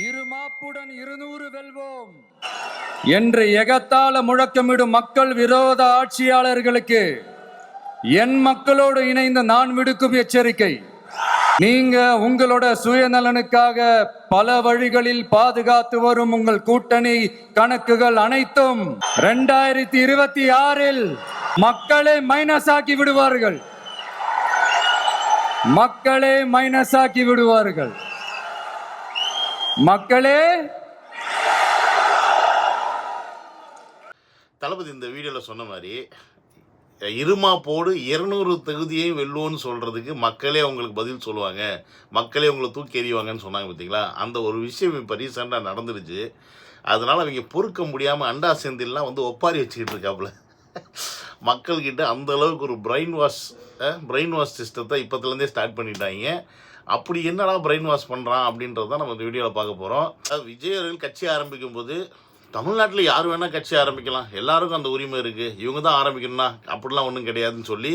இருமாப்புடன் 200 வெல்வோம் என்று எகத்தால முழக்கமிடும் மக்கள் விரோத ஆட்சியாளர்களுக்கு என் மக்களோடு இணைந்த நான் விடுக்கும் எச்சரிக்கை, நீங்க உங்களோட சுயநலனுக்காக பல வழிகளில் பாதுகாத்து வரும் உங்கள் கூட்டணி கணக்குகள் அனைத்தும் 2026 மக்களே மைனஸ் ஆக்கி விடுவார்கள். மக்களே மைனஸ் ஆக்கி விடுவார்கள். மக்களே, தளபதி இந்த வீடியோவில் சொன்ன மாதிரி இருமாப்போடு 200 தொகுதியையும் வெல்லுவோன்னு சொல்கிறதுக்கு மக்களே உங்களுக்கு பதில் சொல்லுவாங்க, மக்களே உங்களை தூக்கி எறிவாங்கன்னு சொன்னாங்க பார்த்தீங்களா. அந்த ஒரு விஷயம் இப்போ ரீசெண்டாக நடந்துருச்சு. அதனால் அவங்க பொறுக்க முடியாமல் அண்டா செந்தில்லாம் வந்து ஒப்பாரி வச்சுக்கிட்டு இருக்காப்புல. மக்கள்கிட்ட அந்தளவுக்கு ஒரு பிரெயின் வாஷ் சிஸ்டத்தை இப்போத்துலேருந்தே ஸ்டார்ட் பண்ணிட்டாங்க. அப்படி என்னடா பிரெயின் வாஷ் பண்ணுறான் அப்படின்றது தான் நம்ம இந்த வீடியோவில் பார்க்க போகிறோம். விஜய் அவர்கள் கட்சி ஆரம்பிக்கும் போது தமிழ்நாட்டில் யார் வேணால் கட்சி ஆரம்பிக்கலாம், எல்லாருக்கும் அந்த உரிமை இருக்குது, இவங்க தான் ஆரம்பிக்கணும்னா அப்படிலாம் ஒன்றும் கிடையாதுன்னு சொல்லி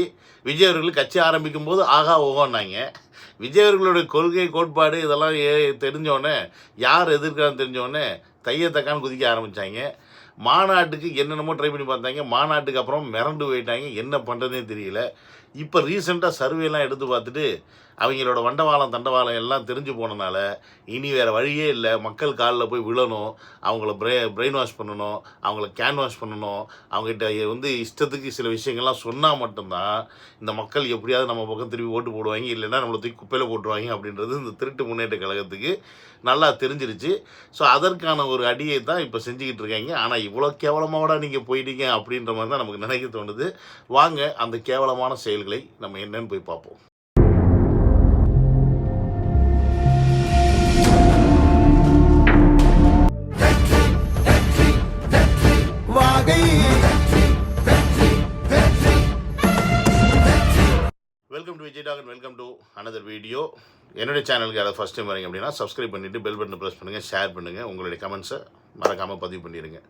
விஜய் அவர்கள் கட்சி ஆரம்பிக்கும் போது ஆகா ஓகோன்னாங்க. விஜய் அவர்களுடைய கொள்கை கோட்பாடு இதெல்லாம் தெரிஞ்சோடனே, யார் எதிர்க்கிறான்னு தெரிஞ்சோடனே தையத்தக்கான்னு குதிக்க ஆரம்பித்தாங்க. மாநாட்டுக்கு என்னென்னமோ ட்ரை பண்ணி பார்த்தாங்க. மாநாட்டுக்கு அப்புறம் மிரண்டு போயிட்டாங்க, என்ன பண்ணுறதுனே தெரியல. இப்போ ரீசெண்டாக சர்வேலாம் எடுத்து பார்த்துட்டு அவங்களோட வண்டவாளம் தண்டவாளம் எல்லாம் தெரிஞ்சு போனனால இனி வேறு வழியே இல்லை, மக்கள் காலில் போய் விழணும், அவங்கள பிரெயின் வாஷ் பண்ணணும், அவங்கள கேன் வாஷ் பண்ணணும், அவங்ககிட்ட வந்து இஷ்டத்துக்கு சில விஷயங்கள்லாம் சொன்னால் மட்டும்தான் இந்த மக்கள் எப்படியாவது நம்ம பக்கம் திருப்பி ஓட்டு போடுவாங்க, இல்லைன்னா நம்மளை தூக்கி குப்பையில் போட்டுருவாங்க அப்படின்றது இந்த திருட்டு முன்னேற்ற கழகத்துக்கு நல்லா தெரிஞ்சிருச்சு. ஸோ அதற்கான ஒரு அடியை தான் இப்போ செஞ்சுக்கிட்டு இருக்காங்க. ஆனால் இவ்வளோ கேவலமாவோட நீங்கள் போயிட்டீங்க அப்படின்ற மாதிரி தான் நமக்கு நினைக்க தோணுது. வாங்க அந்த கேவலமான செயல்களை நம்ம என்னன்னு போய் பார்ப்போம். Welcome to Vijay talk and welcome to another video. என்னுடைய சேனலுக்கு யாராவது ஃபஸ்ட் டைம் வரீங்க அப்படின்னா சப்ஸ்கிரைப் பண்ணிவிட்டு பெல் பட்டனை ப்ரெஸ் பண்ணுங்கள், ஷேர் பண்ணுங்கள், உங்களுடைய கமெண்ட்ஸை மறக்காமல் பதிவு பண்ணிடுங்க.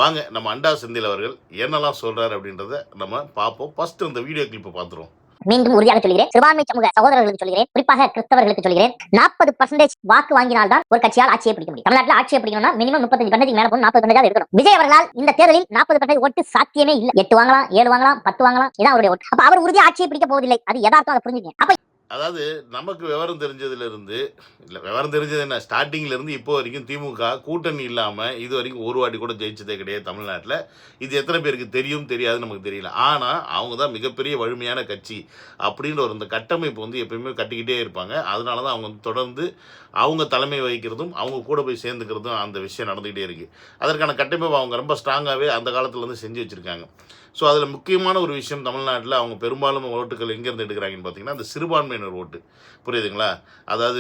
வாங்க நம்ம அண்டா செந்தில் அவர்கள் என்னெல்லாம் சொல்கிறார் அப்படின்றத நம்ம பார்ப்போம். ஃபஸ்ட்டு இந்த வீடியோ கிளிப்பை பார்த்துருவோம். மீண்டும் உறுதியாக சொல்கிறேன், சிறுபான்மை சமூக சகோதரர்களுக்கு சொல்கிறேன், குறிப்பாக கிறிஸ்தவர்களுக்கு சொல்கிறேன், 40% வாக்கு வாங்கினால்தான் ஒரு கட்சியால் ஆட்சியை பிடிக்க முடியும். தமிழ்நாட்டில் ஆட்சியை பிடிக்கணும்னா மினிமம் 35% மேல போகணும், 40% இருக்கணும். விஜய் அவர்களால் இந்த தேர்தலில் 40% ஓட்டு சாத்தியமே இல்லை. 8 வாங்கலாம், 7 வாங்கலாம், 10 வாங்கலாம், இதான் அவருடைய ஓட்டு. அப்ப அவர் உறுதி ஆட்சியை பிடிக்க போவதில்லை, அது யதார்த்தம், அதை புரிஞ்சுக்கங்க. அப்ப அதாவது நமக்கு விவரம் தெரிஞ்சதுலேருந்து, இல்லை விவரம் தெரிஞ்சது என்ன, ஸ்டார்டிங்லேருந்து இப்போ வரைக்கும் திமுக கூட்டணி இல்லாமல் இது வரைக்கும் ஒரு வாட்டி கூட ஜெயிச்சதே கிடையாது தமிழ்நாட்டில். இது எத்தனை பேருக்கு தெரியும் தெரியாதுன்னு நமக்கு தெரியல. ஆனால் அவங்க தான் மிகப்பெரிய வலிமையான கட்சி அப்படின்ற ஒரு இந்த கட்டமைப்பு வந்து எப்பயுமே கட்டிக்கிட்டே இருப்பாங்க. அதனால தான் அவங்க தொடர்ந்து அவங்க தலைமை வகிக்கிறதும் அவங்க கூட போய் சேர்ந்துக்கிறதும் அந்த விஷயம் நடந்துக்கிட்டே இருக்குது. அதற்கான கட்டமைப்பு அவங்க ரொம்ப ஸ்ட்ராங்காகவே அந்த காலத்துலேருந்து செஞ்சு வச்சுருக்காங்க. ஸோ அதில் முக்கியமான ஒரு விஷயம், தமிழ்நாட்டில் அவங்க பெரும்பாலும் ஓட்டுகள் எங்கேருந்து எடுக்கிறாங்கன்னு பார்த்தீங்கன்னா அந்த சிறுபான்மையினர் ஓட்டு, புரியுதுங்களா? அதாவது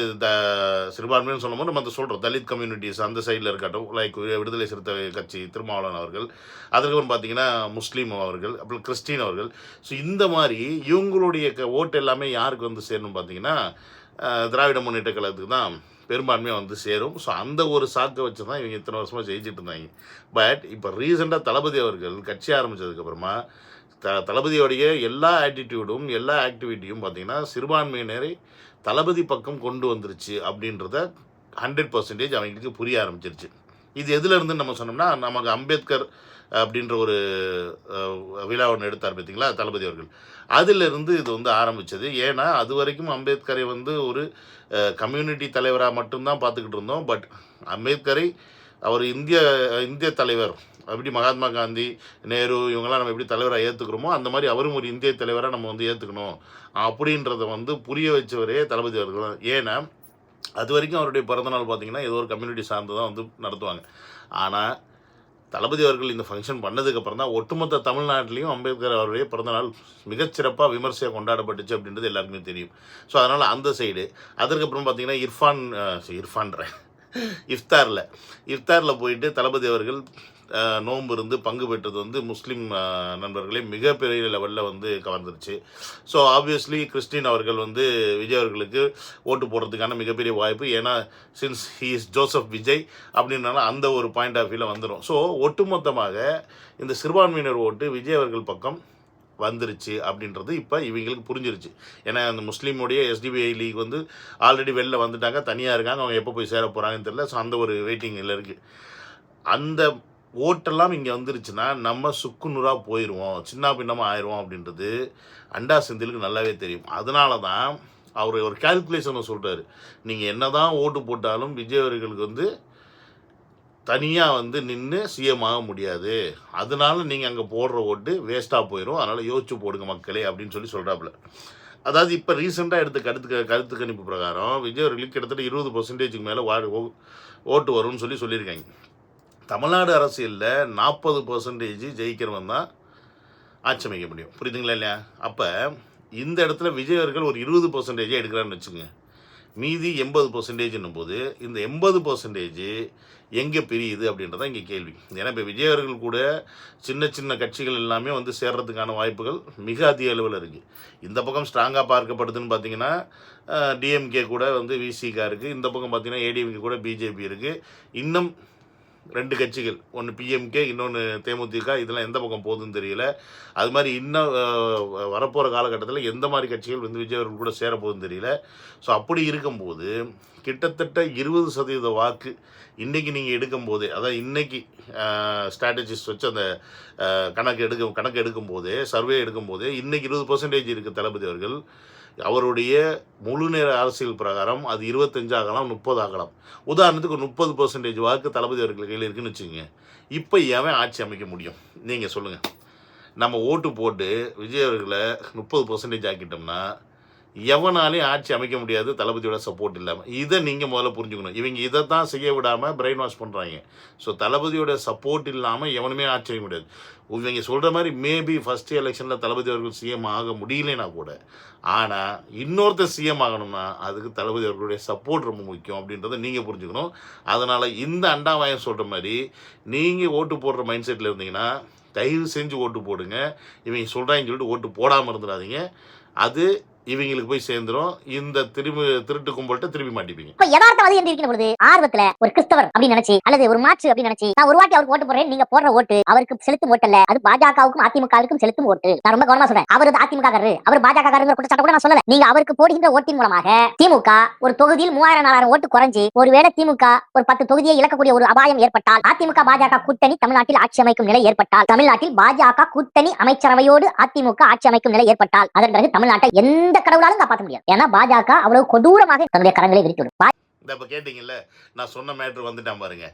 சிறுபான்மைன்னு சொல்லும்போது நம்ம அந்த சொல்கிறோம் தலித் கம்யூனிட்டிஸ் அந்த சைடில் இருக்கட்டும், லைக் விடுதலை சிறுத்தை கட்சி திருமாவளவன் அவர்கள், அதுக்கப்புறம் பார்த்தீங்கன்னா முஸ்லீம் அவர்கள், அப்புறம் கிறிஸ்டின் அவர்கள். ஸோ இந்த மாதிரி இவங்களுடைய ஓட்டு எல்லாமே யாருக்கு வந்து சேரணும் பார்த்தீங்கன்னா திராவிட முன்னேற்ற கழகத்துக்கு தான் பெரும்பான்மையாக வந்து சேரும். ஸோ அந்த ஒரு சாக்கை வச்சு தான் இவங்க இத்தனை வருஷமாக ஜெயிச்சுட்டு இருந்தாங்க. பட் இப்போ ரீசெண்டாக தளபதி அவர்கள் கட்சி ஆரம்பித்ததுக்கப்புறமா தளபதியோடைய எல்லா ஆட்டிடியூடும் எல்லா ஆக்டிவிட்டியும் பார்த்திங்கன்னா சிறுபான்மையினரை தளபதி பக்கம் கொண்டு வந்துருச்சு அப்படின்றத 100% அவங்களுக்கு புரிய ஆரம்பிச்சிருச்சு. இது எதுலேருந்து நம்ம சொன்னோம்னா, நமக்கு அம்பேத்கர் அப்படின்ற ஒரு விழா ஒன்று எடுத்தார் பார்த்தீங்களா தளபதி அவர்கள், அதிலிருந்து இது வந்து ஆரம்பித்தது. ஏன்னா அது வரைக்கும் அம்பேத்கரை வந்து ஒரு கம்யூனிட்டி தலைவராக மட்டும்தான் பார்த்துக்கிட்டு இருந்தோம். பட் அம்பேத்கரை அவர் இந்திய தலைவர், அப்படி மகாத்மா காந்தி, நேரு இவங்கெல்லாம் நம்ம எப்படி தலைவராக ஏற்றுக்கிறோமோ அந்த மாதிரி அவரும் ஒரு இந்திய தலைவராக நம்ம வந்து ஏற்றுக்கணும் அப்படின்றத வந்து புரிய வச்சவரே தளபதி அவர்கள் தான். ஏன்னா அது வரைக்கும் அவருடைய பிறந்தநாள் பார்த்திங்கன்னா ஏதோ ஒரு கம்யூனிட்டி சார்ந்து தான் வந்து நடத்துவாங்க. ஆனால் தளபதி அவர்கள் இந்த ஃபங்க்ஷன் பண்ணதுக்கப்புறம் தான் ஒட்டுமொத்த தமிழ்நாட்டிலையும் அம்பேத்கர் அவருடைய பிறந்தநாள் மிகச்சிறப்பாக விமர்சையாக கொண்டாடப்பட்டுச்சு அப்படின்றது எல்லாருக்குமே தெரியும். ஸோ அதனால் அந்த சைடு, அதற்கப்புறம் பார்த்திங்கன்னா இஃப்தாரில் போயிட்டு தளபதி அவர்கள் நோன்பு இருந்து பங்கு பெற்றது வந்து முஸ்லீம் நண்பர்களே மிகப்பெரிய லெவலில் வந்து கவர்ந்துருச்சு. ஸோ ஆப்வியஸ்லி கிறிஸ்டின் அவர்கள் வந்து விஜய் அவர்களுக்கு ஓட்டு போடுறதுக்கான மிகப்பெரிய வாய்ப்பு. ஏன்னா since he is Joseph Vijay அப்படின்னால அந்த ஒரு பாயிண்ட் ஆஃப் வியூவில் வந்துடும். ஸோ ஒட்டுமொத்தமாக இந்த சிறுபான்மையினர் ஓட்டு விஜய் அவர்கள் பக்கம் வந்துருச்சு அப்படின்றது இப்போ இவங்களுக்கு புரிஞ்சிருச்சு. ஏன்னா அந்த முஸ்லீமுடைய எஸ்டிபிஐ லீக் வந்து ஆல்ரெடி வெளில வந்துட்டாங்க, தனியாக இருக்காங்க, அவங்க எப்போ போய் சேர போகிறாங்கன்னு தெரியல. ஸோ அந்த ஒரு வெயிட்டிங்கில் இருக்குது. அந்த ஓட்டெல்லாம் இங்கே வந்துருச்சுன்னா நம்ம சுக்குநூறாக போயிடுவோம், சின்ன பின்னமாக ஆயிடுவோம் அப்படின்றது அண்டா செந்திலுக்கு நல்லாவே தெரியும். அதனால தான் அவர் ஒரு கால்குலேஷனை சொல்கிறாரு. நீங்கள் என்ன தான் ஓட்டு போட்டாலும் விஜய் அவர்களுக்கு வந்து தனியாக வந்து நின்று சிஎம் ஆக முடியாது, அதனால நீங்கள் அங்கே போடுற ஓட்டு வேஸ்ட்டாக போயிடும், அதனால் யோசிச்சு போடுங்க மக்களே அப்படின்னு சொல்கிறாப்புல. அதாவது இப்போ ரீசெண்டாக எடுத்த கருத்து கணிப்பு பிரகாரம் விஜய் அவர்களுக்கு கிட்டத்தட்ட 20% மேலே ஓட்டு வரும்னு சொல்லியிருக்காங்க. தமிழ்நாடு அரசியலில் 40% ஜெயிக்கிறவன் தான் ஆட்சி அமைக்க முடியும். புரியுதுங்களா இல்லையா? அப்போ இந்த இடத்துல விஜய் அவர்கள் ஒரு 20% எடுக்கிறான்னு வச்சுக்கோங்க, மீதி 80% போது இந்த 80% எங்கே பிரியுது அப்படின்றதான் இங்கே கேள்வி. ஏன்னா இப்போ விஜய் அவர்கள் கூட சின்ன சின்ன கட்சிகள் எல்லாமே வந்து சேர்றதுக்கான வாய்ப்புகள் மிக அதிக அளவில் இருக்குது. இந்த பக்கம் ஸ்ட்ராங்காக பார்க்கப்படுதுன்னு பார்த்தீங்கன்னா டிஎம்கே கூட வந்து விசிகா இருக்குது, இந்த பக்கம் பார்த்தீங்கன்னா ஏடிஎம்கே கூட பிஜேபி இருக்குது. இன்னும் 2 கட்சிகள், ஒன்று பிஎம்கே, இன்னொன்று தேமுதிக, இதெல்லாம் எந்த பக்கம் போகுதுன்னு தெரியல. அது மாதிரி இன்னும் வரப்போகிற காலகட்டத்தில் எந்த மாதிரி கட்சிகள் வந்து விஜய் அவர்கள் கூட சேரப்போகுதுன்னு தெரியல. ஸோ அப்படி இருக்கும்போது கிட்டத்தட்ட 20% வாக்கு இன்றைக்கி நீங்கள் எடுக்கும்போதே, அதாவது இன்றைக்கி ஸ்ட்ராட்டஜிஸ்ட் வச்சு அந்த கணக்கு எடுக்கும்போதே, சர்வே எடுக்கும்போதே இன்றைக்கி 20% இருக்குது தளபதி அவர்கள். அவருடைய முழு நேர அரசியல் பிரகாரம் அது 25 ஆகலாம், 30 ஆகலாம். உதாரணத்துக்கு 30% வாக்கு தளபதி அவர்கள் கையில் இருக்குன்னு வச்சுக்கோங்க. இப்போ எவன் ஆட்சி அமைக்க முடியும் நீங்கள் சொல்லுங்கள்? நம்ம ஓட்டு போட்டு விஜய் அவர்களை 30% ஆக்கிட்டோம்னா எவனாலையும் ஆட்சி அமைக்க முடியாது தளபதியோட சப்போர்ட் இல்லாமல். இதை நீங்கள் முதல்ல புரிஞ்சுக்கணும். இவங்க இதை தான் செய்ய விடாமல் பிரெயின் வாஷ் பண்ணுறாங்க. ஸோ தளபதியோட சப்போர்ட் இல்லாமல் எவனுமே ஆட்சி அமைக்க முடியாது. இவங்க சொல்கிற மாதிரி மேபி ஃபஸ்ட்டு எலெக்ஷனில் தளபதி அவர்கள் சிஎம் ஆக முடியலனா கூட, ஆனால் இன்னொருத்தர் சிஎம் ஆகணும்னா அதுக்கு தளபதி அவர்களுடைய சப்போர்ட் ரொம்ப முக்கியம் அப்படின்றத நீங்கள் புரிஞ்சுக்கணும். அதனால் இந்த அண்டாவாயம் சொல்கிற மாதிரி நீங்கள் ஓட்டு போடுற மைண்ட் செட்டில் இருந்தீங்கன்னா தயவு செஞ்சு ஓட்டு போடுங்க. இவங்க சொல்கிறாங்கன்னு சொல்லிட்டு ஓட்டு போடாமல் இருந்துடாதீங்க. அது இவங்களுக்கு போய் சேர்ந்துரும். இந்த திருட்டு கும்பல்கிட்ட திரும்பி மாட்டிப்பீங்க. இப்ப யதார்த்தவாதி என்று இருக்கிற பொழுது ஆர்வத்துல ஒரு கிறிஸ்தவர் அப்படின்னு நினைச்சு அல்லது ஒரு மாற்று அப்படின்னு நினைச்சு நான் ஒரு வாட்டி அவருக்கு ஓட்டு போடுறேன், நீங்க போடுற ஓட்டு அவருக்கு செலுத்தும் ஓட்டு அல்ல, அது பாஜகவுக்கும் அதிமுகவுக்கும் செலுத்தும் ஓட்டு. நான் ரொம்ப கவனமா சொல்றேன். அவர் அதிமுக அவர் பாஜக குற்றச்சாட்டு கூட நான் சொல்லல. நீங்க அவருக்கு போடுகின்ற ஓட்டின் மூலமாக திமுக ஒரு தொகுதியில் 3000-4000 ஓட்டு குறைஞ்சு ஒருவேளை திமுக ஒரு 10 தொகுதியை இழக்கக்கூடிய ஒரு அபாயம் ஏற்பட்டால், அதிமுக பாஜக கூட்டணி தமிழ்நாட்டில் ஆட்சி அமைக்கும் நிலை ஏற்பட்டால், தமிழ்நாட்டில் பாஜக கூட்டணி அமைச்சரவையோடு அதிமுக ஆட்சி அமைக்கும் நிலை ஏற்பட்டால், அதன் பிறகு தமிழ்நாட்டை எந்த கடவுளாலும் காப்பாற்ற முடியாது. ஏன்னா பாஜக அவ்வளவு கொடூரமாக தன்னுடைய கரங்களை விரித்துவிடும். இப்போ கேட்டிங்கல்ல, நான் சொன்ன மேட்ரு வந்துட்டான் பாருங்க.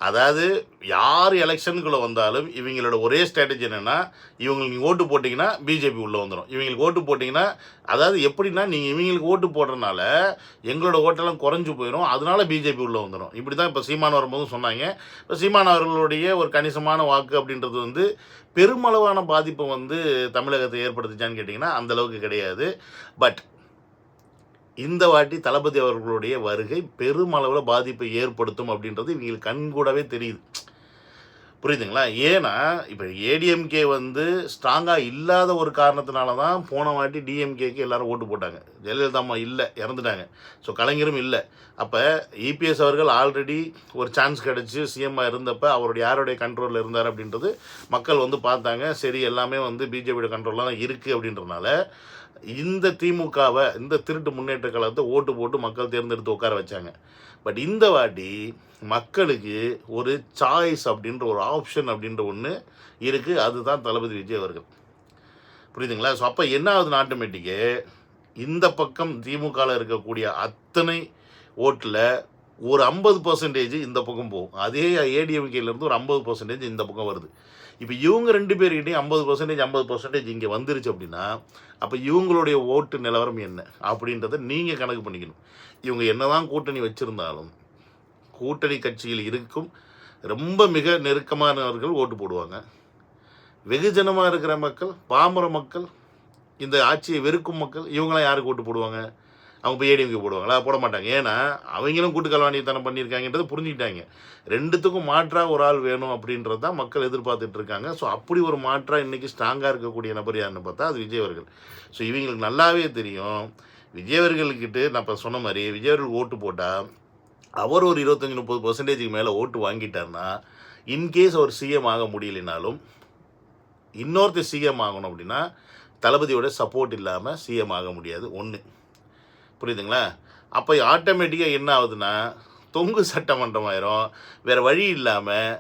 அதாவது யார் எலெக்ஷனுக்குள்ளே வந்தாலும் இவங்களோட ஒரே ஸ்ட்ராட்டஜி என்னென்னா, இவங்களுக்கு நீங்கள் ஓட்டு போட்டிங்கன்னா பிஜேபி உள்ளே வந்துடும், இவங்களுக்கு ஓட்டு போட்டிங்கன்னா, அதாவது எப்படின்னா நீங்கள் இவங்களுக்கு ஓட்டு போடுறதுனால எங்களோட ஓட்டெல்லாம் குறைஞ்சு போயிடும், அதனால பிஜேபி உள்ளே வந்துடும். இப்படி தான் இப்போ சீமான் வரும்போதும் சொன்னாங்க. இப்போ சீமான் அவர்களுடைய ஒரு கணிசமான வாக்கு அப்படின்றது வந்து பெருமளவான பாதிப்பை வந்து தமிழகத்தை ஏற்படுத்துச்சான்னு கேட்டிங்கன்னா அந்தளவுக்கு கிடையாது. பட் இந்த வாட்டி தளபதி அவர்களுடைய வருகை பெருமளவில் பாதிப்பை ஏற்படுத்தும் அப்படின்றது இவங்களுக்கு கண்கூடவே தெரியுது. புரியுதுங்களா? ஏன்னா இப்போ ஏடிஎம்கே வந்து ஸ்ட்ராங்காக இல்லாத ஒரு காரணத்தினால தான் போன வாட்டி டிஎம்கேக்கு எல்லாரும் ஓட்டு போட்டாங்க. ஜெயலலிதா அம்மா இல்லை, இறந்துட்டாங்க. ஸோ கலைஞரும் இல்லை. அப்போ இபிஎஸ் அவர்கள் ஆல்ரெடி ஒரு சான்ஸ் கிடச்சி சிஎம்மாக இருந்தப்போ அவருடைய யாருடைய கண்ட்ரோலில் இருந்தார் அப்படின்றது மக்கள் வந்து பார்த்தாங்க. சரி, எல்லாமே வந்து பிஜேபியோட கண்ட்ரோலில் தான் இருக்குது அப்படின்றதுனால இந்த திமுகவை, இந்த திருட்டு முன்னேற்ற கழகத்தை ஓட்டு போட்டு மக்கள் தேர்ந்தெடுத்து உட்கார வச்சாங்க. பட் இந்த வாட்டி மக்களுக்கு ஒரு சாய்ஸ் அப்படின்ற ஒரு ஆப்ஷன் அப்படின்ற ஒன்று இருக்குது. அதுதான் தளபதி விஜய் அவர்கள். புரியுதுங்களா? ஸோ அப்போ என்ன ஆகுதுன்னு ஆட்டோமேட்டிக்கு இந்த பக்கம் திமுகவில் இருக்கக்கூடிய அத்தனை ஓட்டில் ஒரு 50% இந்த பக்கம் போகும். அதே ஏடிஎம்கேலேருந்து ஒரு 50% இந்த பக்கம் வருது. இப்போ இவங்க 2 பேர்கிட்டையும் 50% இங்கே வந்துருச்சு அப்படின்னா அப்போ இவங்களுடைய ஓட்டு நிலவரம் என்ன அப்படின்றத நீங்கள் கணக்கு பண்ணிக்கணும். இவங்க என்ன தான் கூட்டணி வச்சுருந்தாலும் கூட்டணி கட்சியில் இருக்கும் ரொம்ப மிக நெருக்கமானவர்கள் ஓட்டு போடுவாங்க. வெகுஜனமாக இருக்கிற மக்கள், பாமர மக்கள், இந்த ஆட்சியை வெறுக்கும் மக்கள், இவங்களாம் யாருக்கு ஓட்டு போடுவாங்க? அவங்க போய் ஏடிஎம்கே போடுவாங்களா? போட மாட்டாங்க. ஏன்னா அவங்களும் கூட்டு கல்வாணித்தனம் பண்ணியிருக்காங்கன்றது புரிஞ்சுக்கிட்டாங்க. 2த்துக்கும் மாற்றாக ஒரு ஆள் வேணும் அப்படின்றது தான் மக்கள் எதிர்பார்த்துட்டு இருக்காங்க. ஸோ அப்படி ஒரு மாற்றாக இன்றைக்கி ஸ்ட்ராங்காக இருக்கக்கூடிய நபர் யாருன்னு பார்த்தா அது விஜய் அவர்கள். ஸோ இவங்களுக்கு நல்லாவே தெரியும் விஜய் அவர்கள்கிட்ட நான் இப்போ சொன்ன மாதிரி விஜய் அவர்கள் ஓட்டு போட்டால் அவர் ஒரு 25-30% மேலே ஓட்டு வாங்கிட்டார்னா இன்கேஸ் அவர் சிஎம் ஆக முடியலைனாலும் இன்னொருத்தர் சிஎம் ஆகணும் அப்படின்னா தளபதியோட சப்போர்ட் இல்லாமல் சிஎம் ஆக முடியாது ஒன்று. புரியுதுங்களா? அப்போ ஆட்டோமேட்டிக்காக என்ன ஆகுதுன்னா தொங்கு சட்டமன்றம் ஆயிரும். வேறு வழி இல்லாமல்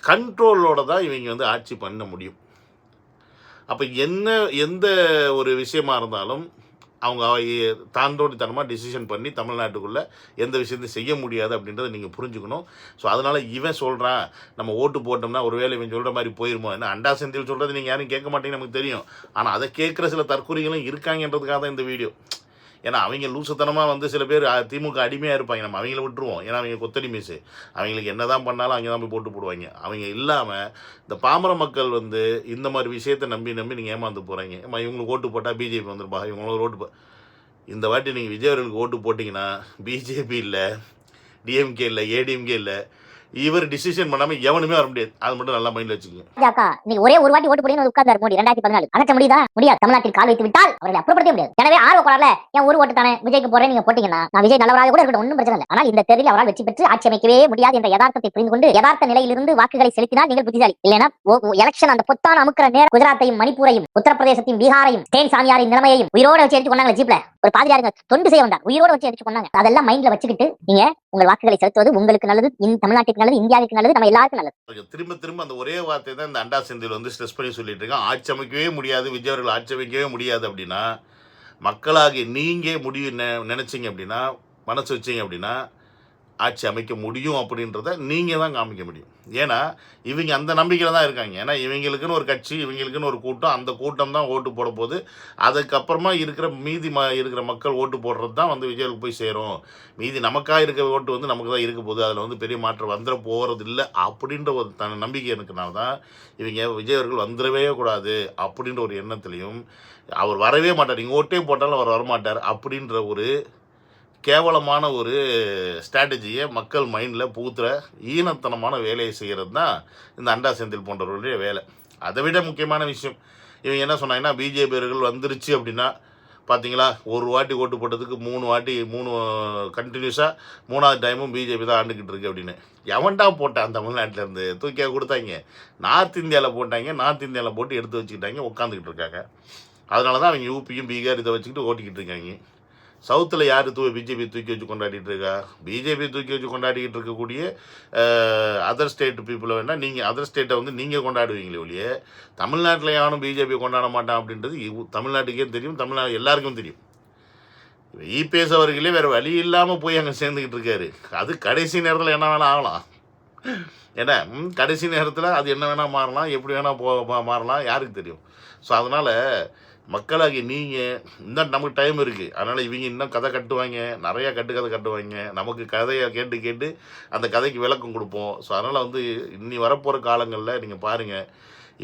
கண்ட்ரோலோடு தான் இவங்க வந்து ஆட்சி பண்ண முடியும். அப்போ எந்த ஒரு விஷயமா இருந்தாலும் அவங்க தாண்டோடித்தனமாக டிசிஷன் பண்ணி தமிழ்நாட்டுக்குள்ளே எந்த விஷயத்தையும் செய்ய முடியாது அப்படின்றத நீங்கள் புரிஞ்சுக்கணும். ஸோ அதனால் இவன் சொல்கிறான் நம்ம ஓட்டு போட்டோம்னா ஒருவேளை இவன் சொல்கிற மாதிரி போயிருமோ. ஏன்னா அண்டா செந்தில் சொல்கிறது நீங்கள் யாரும் கேட்க மாட்டீங்கன்னு நமக்கு தெரியும். ஆனால் அதை கேட்குற சில தற்கொலைகளும் இருக்காங்கன்றதுக்காக தான் இந்த வீடியோ. ஏன்னா அவங்க லூசுத்தனமாக வந்து சில பேர் திமுக அடிமையாக இருப்பாங்க. நம்ம அவங்கள விட்டுருவோம். ஏன்னா அவங்க கொத்தடி மீசு, அவங்களுக்கு என்ன தான் பண்ணாலும் அங்கே தான் போய் போட்டு போடுவாங்க. அவங்க இல்லாமல் இந்த பாமர மக்கள் வந்து இந்த மாதிரி விஷயத்தை நம்பி நீங்கள் ஏமாந்து போகிறீங்க. இவங்களுக்கு ஓட்டு போட்டால் பிஜேபி வந்துருப்பா, இவங்களுக்கு ஓட்டு இந்த வாட்டி நீங்கள் விஜய் அவர்களுக்கு ஓட்டு போட்டிங்கன்னா பிஜேபி இல்லை, டிஎம்கே இல்லை, ஏடிஎம்கே இல்லை, இவர் டிசிஷன் பண்ணாம எவனுமே வர முடியாது. அது மட்டும் நல்லா மைண்ட்ல வச்சுக்கோங்க. பாஜக நீங்க ஒரே ஒரு வாட்டி ஓட்டு போடுங்க உட்கார்ந்தாரு மோடி 2014 அகற்ற முடியுதா? முடியாது. தமிழ்நாட்டில் கால் வைத்து விட்டால் அவர்களை அப்புறப்படுத்த முடியாது. எனவே ஆர்வ கோளாறுல என் ஒரு ஓட்டு தானே விஜய்க்கு போறேன் நீங்க போட்டீங்கன்னா நான் விஜய் நல்லவராக கூட இருக்கட்டும், ஒன்றும் பிரச்சனை இல்லை. ஆனால் இந்த தேர்தலில் அவரால் வெற்றி பெற்று ஆட்சி அமைக்கவே முடியாது என்ற யதார்த்தத்தை புரிந்து கொண்டு யதார்த்த நிலையிலிருந்து வாக்குகளை செலுத்தினால் நீங்கள் புத்திசாலி. இல்லைன்னா எலெக்ஷன் அந்த பொத்தான அமுக்கிற நேரம் குஜராத்தையும் மணிப்பூரையும் உத்தரப்பிரதேசத்தையும் பீகாரையும் ஸ்டேன் சாமியாரின் நிலைமையையும் உயிரோட வச்சு எடுத்து கொண்டாங்க. ஜீப்ல ஒரு பாதிரியாருங்க தொண்டு செய்ய வந்தார், உயிரோட வச்சு எடுத்து கொண்டாங்க. அதெல்லாம் மைண்ட்ல வச்சுக்கிட்டு நீங்க உங்கள் வாக்குகளை செலுத்துவது உங்களுக்கு நல்லது, தமிழ்நாட்டுக்கு நல்லது, இந்தியாவுக்கு நல்லது, நம்ம எல்லாருக்கும் நல்லது. திரும்ப அந்த ஒரே வார்த்தை தான் இந்த அண்டா செந்தில் வந்து ஸ்ட்ரெஸ் பண்ணி சொல்லிட்டு இருக்கான். ஆட்சி அமைக்கவே முடியாது, விஜய் அவர்கள் ஆட்சி அமைக்கவே முடியாது அப்படின்னா மக்களாகி நீங்க முடிவு நினைச்சீங்க அப்படின்னா, மனசு வச்சீங்க அப்படின்னா ஆட்சி அமைக்க முடியும் அப்படின்றத நீங்கள் தான் காமிக்க முடியும். ஏன்னா இவங்க அந்த நம்பிக்கையில் தான் இருக்காங்க. ஏன்னா இவங்களுக்குன்னு ஒரு கட்சி, இவங்களுக்குன்னு ஒரு கூட்டம், அந்த கூட்டம் தான் ஓட்டு போட போகுது. அதுக்கப்புறமா இருக்கிற மீதி இருக்கிற மக்கள் ஓட்டு போடுறது தான் வந்து விஜய்க்கு போய் சேரும். மீதி நமக்காக இருக்க ஓட்டு வந்து நமக்கு தான் இருக்க போகுது, அதில் வந்து பெரிய மாற்றம் வந்துட போகிறது இல்லை அப்படின்ற ஒரு நம்பிக்கை இருக்கனால தான் இவங்க விஜய் அவர்கள் வந்துடவே கூடாது அப்படின்ற ஒரு எண்ணத்துலையும் அவர் வரவே மாட்டார், நீங்கள் ஓட்டே போட்டாலும் அவர் வரமாட்டார் அப்படின்ற ஒரு கேவலமான ஒரு ஸ்ட்ராட்டஜியை மக்கள் மைண்டில் புகுத்துற ஈனத்தனமான வேலையை செய்கிறது தான் இந்த அண்டா செந்தில் போன்றவர்களுடைய வேலை. அதை விட முக்கியமான விஷயம், இவங்க என்ன சொன்னாங்கன்னா பிஜேபியர்கள் வந்துருச்சு அப்படின்னா பார்த்தீங்களா ஒரு வாட்டி ஓட்டு போட்டதுக்கு 3 கண்டினியூஸாக 3வது டைமும் பிஜேபி தான் ஆண்டுக்கிட்டு இருக்கு அப்படின்னு. எவன்டா போட்டான் தமிழ்நாட்டிலேருந்து தூக்கியாக கொடுத்தாங்க, நார்த் இந்தியாவில் போட்டாங்க, நார்த் இந்தியாவில் போட்டு எடுத்து வச்சுக்கிட்டாங்க, உட்காந்துக்கிட்டு இருக்காங்க. அதனால தான் அவங்க யூபியும் பீகார் இதை வச்சுக்கிட்டு ஓட்டிக்கிட்டு இருக்காங்க. சவுத்தில் யார் பிஜேபி தூக்கி வச்சு கொண்டாடிட்டு இருக்கா? பிஜேபி தூக்கி வச்சு கொண்டாடிக்கிட்டு இருக்கக்கூடிய அதர் ஸ்டேட் பீப்புளை வேணால் நீங்கள் அதர் ஸ்டேட்டை வந்து நீங்கள் கொண்டாடுவீங்களே ஒழிய தமிழ்நாட்டில் யாரும் பிஜேபி கொண்டாட மாட்டான் அப்படின்றது தமிழ்நாட்டுக்கே தெரியும், தமிழ்நாடு எல்லாருக்கும் தெரியும். இபிஎஸ் அவர்களே வேறு வழி இல்லாமல் போய் அங்கே சேர்ந்துக்கிட்டு இருக்காரு. அது கடைசி நேரத்தில் என்ன வேணால் ஆகலாம். ஏன்னா கடைசி நேரத்தில் அது என்ன வேணால் மாறலாம், எப்படி வேணால் மாறலாம், யாருக்கு தெரியும். ஸோ அதனால் மக்களாகி நீங்கள் இன்னும் நமக்கு டைம் இருக்குது. அதனால் இவங்க இன்னும் கதை கட்டுவாங்க, நிறையா கதை கட்டுவாங்க. நமக்கு கதையை கேட்டு அந்த கதைக்கு விளக்கம் கொடுப்போம். ஸோ அதனால் வந்து இனி வரப்போகிற காலங்களில் நீங்கள் பாருங்கள்.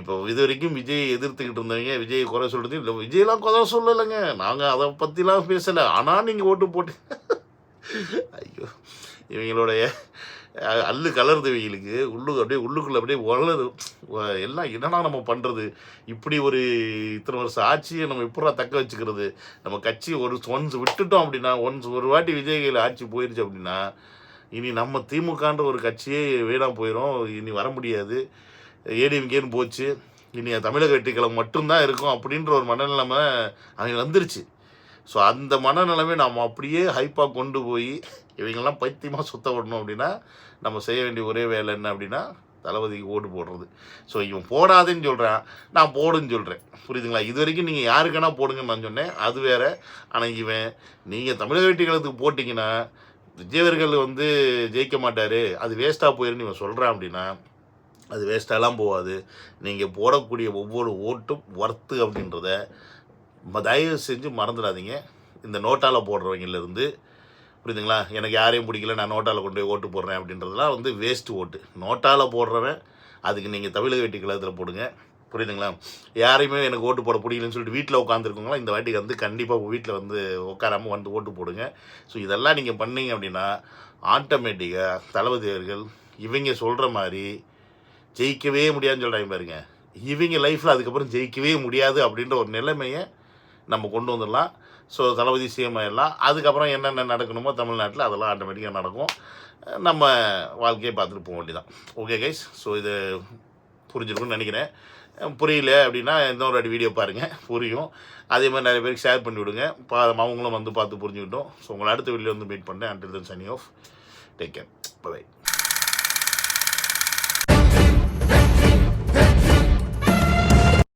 இப்போ இது வரைக்கும் விஜயை எதிர்த்துக்கிட்டு இருந்தவங்க விஜயை குறை சொல்கிறது இல்லை, விஜயெலாம் குறை சொல்லலைங்க, நாங்கள் அதை பற்றிலாம் பேசலை. ஆனால் நீங்கள் ஓட்டு போட்டு ஐயோ இவங்களுடைய அல்லு கலருது. இவங்களுக்கு உள்ளுக்குள்ளே அப்படியே வளருது எல்லாம். என்னன்னா நம்ம பண்ணுறது, இப்படி ஒரு இத்தனை வருஷம் ஆட்சியை நம்ம எப்படா தக்க வச்சுக்கிறது? நம்ம கட்சி ஒன்ஸ் விட்டுட்டோம் அப்படின்னா, ஒரு வாட்டி விஜய்கள் ஆட்சி போயிடுச்சு அப்படின்னா இனி நம்ம திமுகன்ற ஒரு கட்சியே வீணாக போயிடும். இனி வர முடியாது, ஏடிஎம்கேன்னு போச்சு, இனி தமிழக வெற்றிக்கிழமை மட்டும்தான் இருக்கும் அப்படின்ற ஒரு மனநிலைமை அவங்க வந்துருச்சு. ஸோ அந்த மனநிலைமை நம்ம அப்படியே ஹைப்பாக கொண்டு போய் இவங்கெல்லாம் பைத்தியமாக சுத்த விடணும் அப்படின்னா நம்ம செய்ய வேண்டிய ஒரே வேலை என்ன அப்படின்னா தளபதிக்கு ஓட்டு போடுறது. ஸோ இவன் போடாதேன்னு சொல்கிறான், நான் போடுன்னு சொல்கிறேன். புரியுதுங்களா? இது வரைக்கும் நீங்கள் யாருக்குன்னா போடுங்கன்னு நான் சொன்னேன், அது வேறு. ஆனால் இவன் நீங்கள் தமிழக வெற்றிகளுக்கு போட்டிங்கன்னா விஜயவர்கள் வந்து ஜெயிக்க மாட்டார், அது வேஸ்ட்டாக போயிருன்னு இவன் சொல்கிறான் அப்படின்னா அது வேஸ்ட்டாலாம் போகாது. நீங்கள் போடக்கூடிய ஒவ்வொரு ஓட்டும் ஒர்த்து அப்படின்றத தயவு செஞ்சு மறந்துடாதீங்க. இந்த நோட்டால் போடுறவங்கலேருந்து, புரியுதுங்களா, எனக்கு யாரையும் பிடிக்கல நான் நோட்டால் கொண்டு போய் ஓட்டு போடுறேன் அப்படின்றதுலாம் வந்து வேஸ்ட் ஓட்டு. நோட்டால் போடுறவன் அதுக்கு நீங்கள் தமிழக வெற்றி கழகத்தில் போடுங்க. புரியுதுங்களா? யாரையுமே எனக்கு ஓட்டு போட பிடிக்கலன்னு சொல்லிட்டு வீட்டில் உட்காந்துருக்கோங்களா, இந்த வாட்டிக்கு வந்து கண்டிப்பாக வீட்டில் வந்து உட்காராமல் வந்து ஓட்டு போடுங்க. ஸோ இதெல்லாம் நீங்கள் பண்ணீங்க அப்படின்னா ஆட்டோமேட்டிக்காக தளபதி அவர்கள் இவங்க சொல்கிற மாதிரி ஜெயிக்கவே முடியாதுன்னு சொல்கிறாங்க பாருங்க, இவங்க லைஃப்பில் அதுக்கப்புறம் ஜெயிக்கவே முடியாது அப்படின்ற ஒரு நிலைமையை நம்ம கொண்டு வந்துடலாம். ஸோ தளபதி சிஎம் ஆகிடலாம். அதுக்கப்புறம் என்னென்ன நடக்கணுமோ தமிழ்நாட்டில் அதெல்லாம் ஆட்டோமேட்டிக்காக நடக்கும். நம்ம வாழ்க்கையை பார்த்துட்டு போக வேண்டியதான். ஓகே கைஸ், ஸோ இது புரிஞ்சிருக்குன்னு நினைக்கிறேன். புரியல அப்படின்னா இன்னொரு வாட்டி வீடியோ பாருங்கள், புரியும். அதே மாதிரி நிறைய பேருக்கு ஷேர் பண்ணி விடுங்க, அவங்களும் வந்து பார்த்து புரிஞ்சுக்கிட்டோம். ஸோ உங்களை அடுத்த வீடியோ வந்து மீட் பண்ணுறேன். Until then signing off. Take care. By.